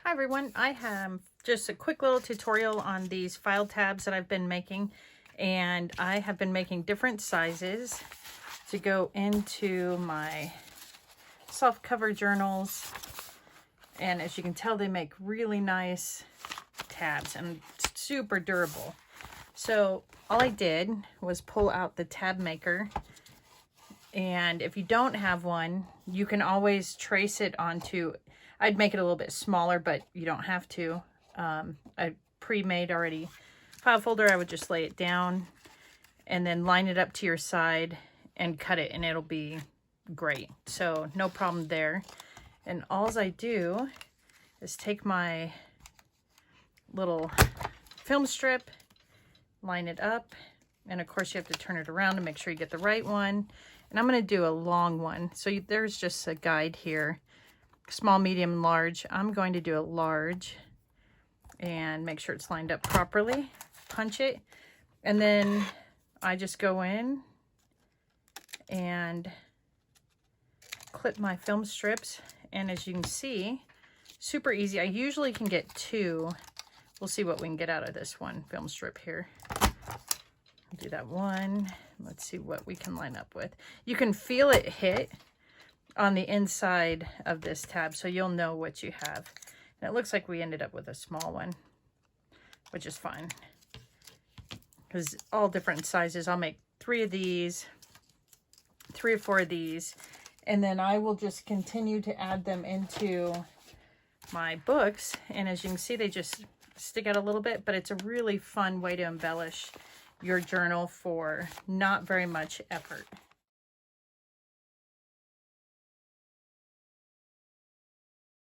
Hi everyone, I have just a quick little tutorial on these file tabs that I've been making, and I have been making different sizes to go into my soft-cover journals, and as you can tell they make really nice tabs and super durable. So all I did was pull out the tab maker, and if you don't have one, you can always trace it onto, I'd make it a little bit smaller, but you don't have to. I pre-made already file folder. I would just lay it down and then line it up to your side and cut it, and it'll be great. So no problem there. And all I do is take my little film strip, line it up, and of course you have to turn it around to make sure you get the right one. And I'm going to do a long one. So there's just a guide here. Small, medium, large. I'm going to do a large and make sure it's lined up properly. Punch it. And then I just go in and clip my film strips. And as you can see, super easy. I usually can get two. We'll see what we can get out of this one film strip here. Do that one. Let's see what we can line up with. You can feel it hit on the inside of this tab, so you'll know what you have. And it looks like we ended up with a small one, which is fine because all different sizes. I'll make 3 of these, 3 or 4 of these, and then I will just continue to add them into my books. And as you can see, they just stick out a little bit, but it's a really fun way to embellish your journal for not very much effort.